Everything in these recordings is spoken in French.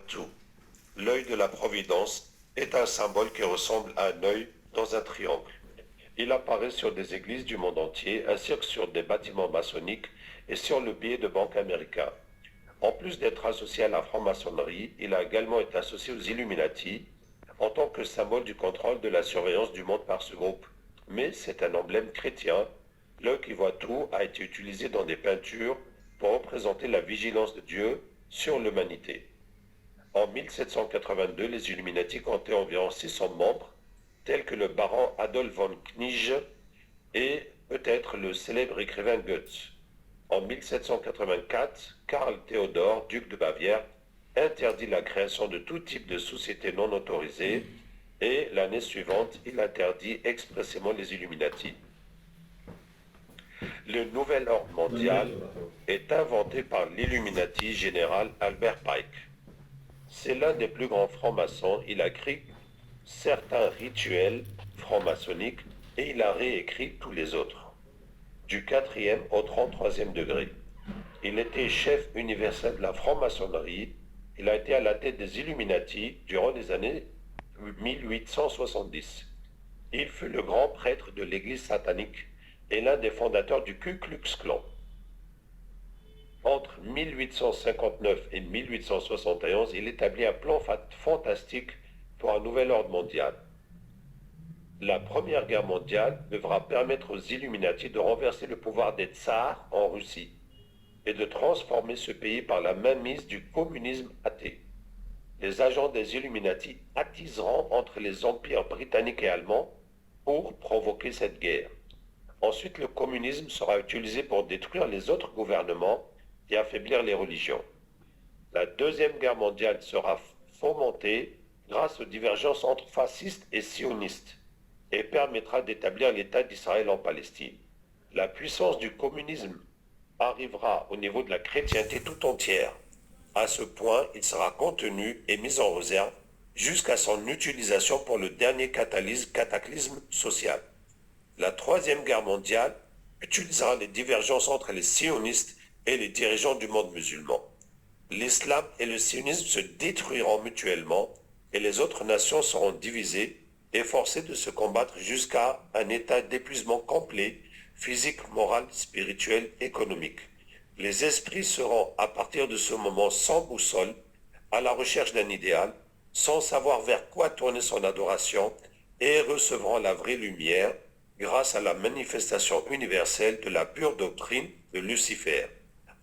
tout. L'œil de la Providence est un symbole qui ressemble à un œil dans un triangle. Il apparaît sur des églises du monde entier ainsi que sur des bâtiments maçonniques et sur le billet de banque américain. En plus d'être associé à la franc-maçonnerie, il a également été associé aux Illuminati en tant que symbole du contrôle de la surveillance du monde par ce groupe. Mais c'est un emblème chrétien. L'œil qui voit tout a été utilisé dans des peintures pour représenter la vigilance de Dieu sur l'humanité. En 1782, les Illuminati comptaient environ 600 membres, tels que le baron Adolf von Knige et peut-être le célèbre écrivain Goethe. En 1784, Karl Theodor, duc de Bavière, interdit la création de tout type de société non autorisée et l'année suivante, il interdit expressément les Illuminati. Le nouvel ordre mondial est inventé par l'Illuminati général Albert Pike. C'est l'un des plus grands francs-maçons. Il a écrit certains rituels francs-maçonniques et il a réécrit tous les autres, du 4e au 33e degré. Il était chef universel de la franc-maçonnerie. Il a été à la tête des Illuminati durant les années 1870. Il fut le grand prêtre de l'église satanique et l'un des fondateurs du Ku Klux Klan. Entre 1859 et 1871, il établit un plan fantastique pour un nouvel ordre mondial. La Première Guerre mondiale devra permettre aux Illuminati de renverser le pouvoir des tsars en Russie et de transformer ce pays par la mainmise du communisme athée. Les agents des Illuminati attiseront entre les empires britanniques et allemands pour provoquer cette guerre. Ensuite, le communisme sera utilisé pour détruire les autres gouvernements et affaiblir les religions. La Deuxième Guerre mondiale sera fomentée grâce aux divergences entre fascistes et sionistes et permettra d'établir l'État d'Israël en Palestine. La puissance du communisme arrivera au niveau de la chrétienté tout entière. À ce point, il sera contenu et mis en réserve jusqu'à son utilisation pour le dernier cataclysme social. La Troisième Guerre mondiale utilisera les divergences entre les sionistes et les dirigeants du monde musulman. L'islam et le sionisme se détruiront mutuellement et les autres nations seront divisées et forcées de se combattre jusqu'à un état d'épuisement complet, physique, moral, spirituel, économique. Les esprits seront à partir de ce moment sans boussole, à la recherche d'un idéal, sans savoir vers quoi tourner son adoration et recevront la vraie lumière grâce à la manifestation universelle de la pure doctrine de Lucifer,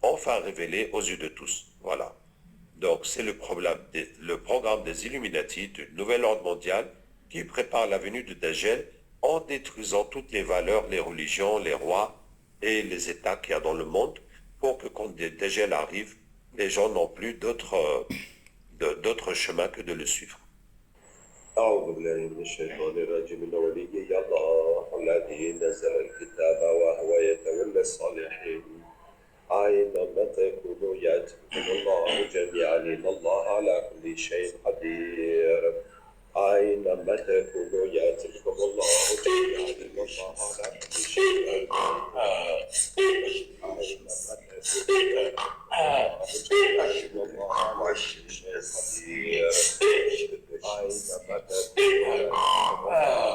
enfin révélée aux yeux de tous. Voilà. Donc c'est le programme des Illuminati du nouvel ordre mondial qui prépare la venue de Dajjal en détruisant toutes les valeurs, les religions, les rois et les États qu'il y a dans le monde pour que quand Dajjal arrive, les gens n'ont plus d'autre chemin que de le suivre. أعوذ بالله من الشيطان الرجيم إن وليي الله الذي نزل الكتاب وهو يتولى الصالحين أينما تكونوا يأتكم الله جميعا إن الله على كل شيء قدير أينما تكونوا يأتكم الله جميعا إن الله على كل شيء قدير أينما تكونوا يأتكم الله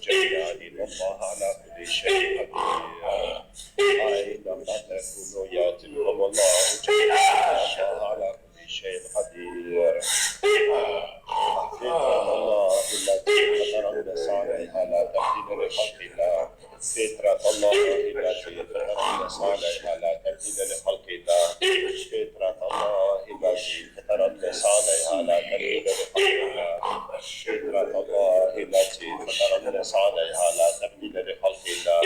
جميعا إن الله على كل شيء قدير أينما تكونوا يأتكم الله جميعا إن الله على كل شيء قدير فطرة الله التي فطر الناس عليها لا تبديل لخلق الله فطرة الله التي فطر الناس عليها لا تبديل لخلق الله فطرة الله التي فطر الناس عليها لا تبديل لخلق الله فطرة الله التي فطر الناس عليها لا تبديل لخلق الله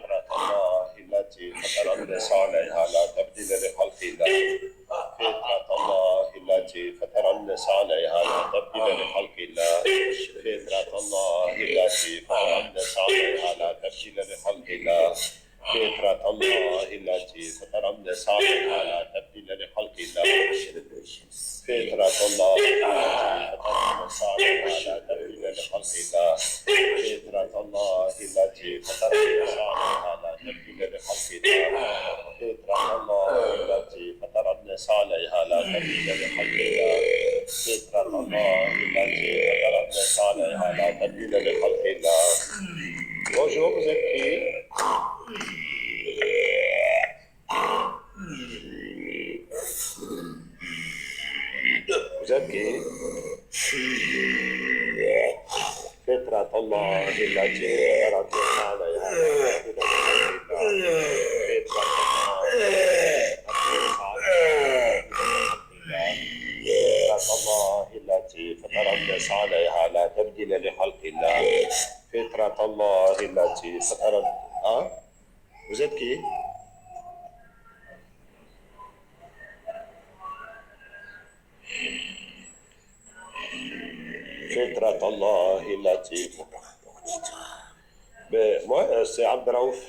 فطرة الله التي فطر الناس عليها لا تبديل لخلق الله فطرة الله التي فطر الناس عليها لا تبديل لخلق الله فطرة الله التي فطر الناس عليها لا تبديل لخلق الله فطرة الله التي فطر الناس عليها لا تبديل لخلق الله فطرة الله التي فطر الناس عليها لا تبديل لخلق الله فطرة الله التي فطر الناس عليها لا تبديل لخلق الله فطرة الله التي فطر الناس عليها لا تبديل لخلق الله فطرة الله التي فطر الناس عليها لا تبديل لخلق الله. Bonjour, vous êtes qui? Vous êtes qui? فطرة الله التي فطر الناس عليها لا تبديل لخلق الله فطرة الله التي فطر الناس عليها لا تبديل لخلق الله فطرة الله التي فطر Vous êtes qui? فطرة الله التي Ben, moi, c'est Abdraouf,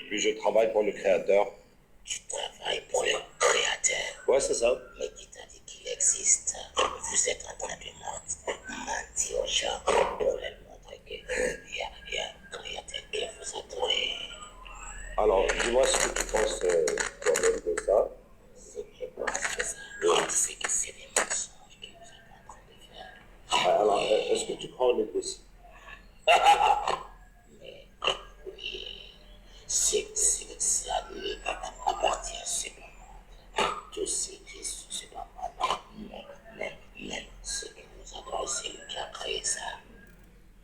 puis je travaille pour le Créateur. Tu travailles pour le Créateur. Ouais, c'est ça. Mais qui t'a dit qu'il existe? Vous êtes en train de mentir aux gens pour leur montrer qu'il y a un Créateur qui vous a donné. Alors, dis-moi ce que tu penses toi-même de ça. Ce que je pense de ça, c'est que c'est des mensonges que vous êtes en train de faire. Alors, est-ce que tu crois en Église? Mais oui, c'est ça appartient à ce monde. Tout ce qui est sous ce monde, même ce que nous adorons, c'est lui qui a créé ça.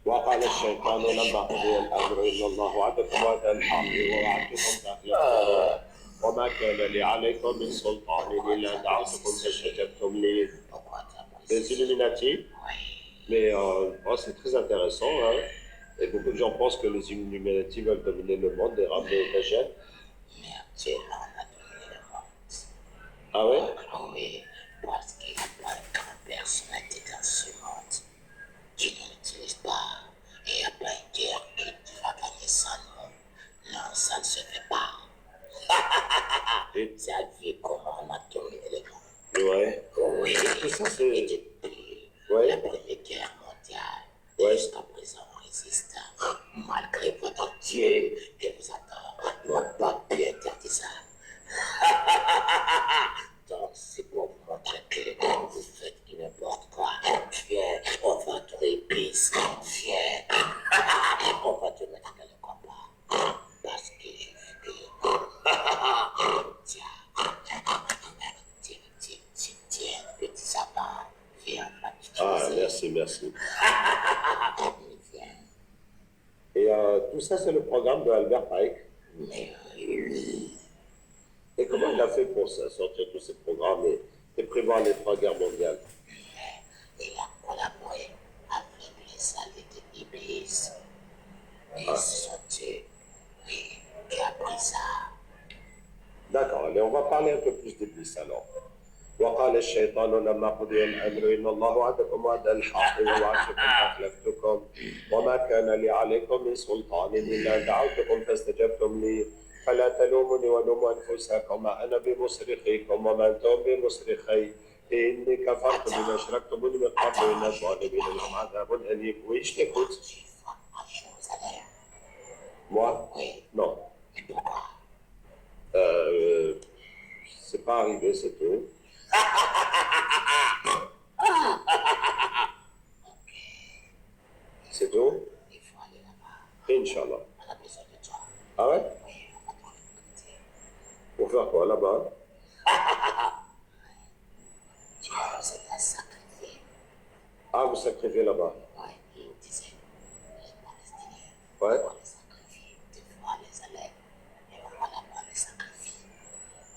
وقال الشيطان لما قضي الامر ان الله وعدكم وعد الحق ووعدتكم فاخلفتم وما كان لي عليكم من سلطان الا دعوتكم فاستجبتم لي. Les Illuminati, mais c'est très intéressant, hein? Et beaucoup de gens pensent que les Illuminati veulent dominer le monde et ramener au Dajjal. Mais actuellement, on a dominé le monde. Ah ouais? Oui, parce qu'il n'y a pas de grande personnalité dans ce monde qui ne l'utilise pas. Et il n'y a pas une guerre qui va gagner sans nous. Non, ça ne se fait pas. C'est à dire comment on a dominé le monde. Ouais. Oui, Tout ça, c'est... et depuis Ouais. la Première Guerre mondiale, Ouais. jusqu'à présent, on résiste. Malgré votre Dieu qui vous adore, n'a pas pu interdire ça. Donc, c'est pour vous montrer que vous faites n'importe quoi. Viens, on va te épice. Viens, on va te mettre dans le combat. Parce que j'ai vu que... Tiens, petit sapin. Viens, on va t'utiliser. Merci. Viens. Et tout ça, c'est le programme de Albert Pike. Mais oui. Et comment il a fait pour sortir tous ces programmes et prévoir les 3 guerres mondiales? Il a collaboré avec les alliés de l'Église. Et ce sont eux, oui, qui a pris ça. D'accord, allez, on va parler un peu plus d'Iblis alors. وقال الشيطان لما قضي الامر ان الله وعدكم وعد الحق ووعدتكم فاخلفتكم وما كان لي عليكم من سلطان الا دعوتكم فاستجبتم لي فلا تلوموني ولوموا انفسكم ما انا بمصرخكم وما انتم بمصرخي اني كفرت بما اشركتموني من قبل ان الظالمين لهم عذاب اليم. Oui, je t'écoute. Tu vas à Jérusalem. Moi? Oui. Non. Et pourquoi? C'est pas arrivé, c'est tout. C'est tout? Il faut aller là-bas. Inch'Allah. On a besoin de toi. Ah ouais? Oui, on va te recruter. Pour faire quoi là-bas? Tu vas vous aider à sacrifier. Ah, vous sacrifiez là-bas? Oui, il disait, les Palestiniens, Ouais. on les sacrifie, des fois on les enlève, et on va là-bas les sacrifier.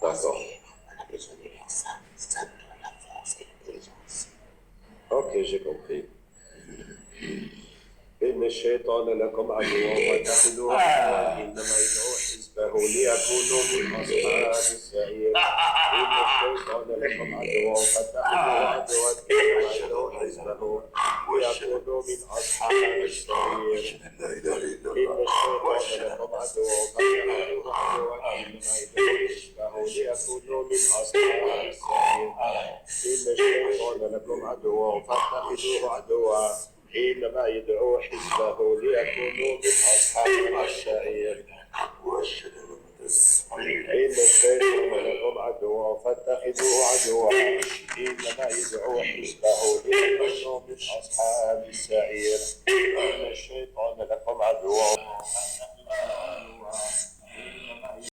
Parce D'accord. qu'on a besoin de leur sang, ça nous donne la force et l'intelligence. Ok, j'ai compris. إن الشيطان لكم عدو فاتخذوه عدوا إنما يدعو حزبه ليكونوا من أصحاب السعير. إن الشيطان لكم عدو فاتخذوه عدوا إنما يدعو حزبه ليكونوا من أصحاب السعير. إن الشيطان لكم عدو فاتخذوه عدوا إنما يدعو حزبه ليكونوا من أصحاب السعير. إن الشيطان لكم عدو فاتخذوه عدوا إنما عدوا فاتخذوه عدوا إنما يدعو حزبه ليكونوا من أصحاب السعير إن الشيطان لكم عدو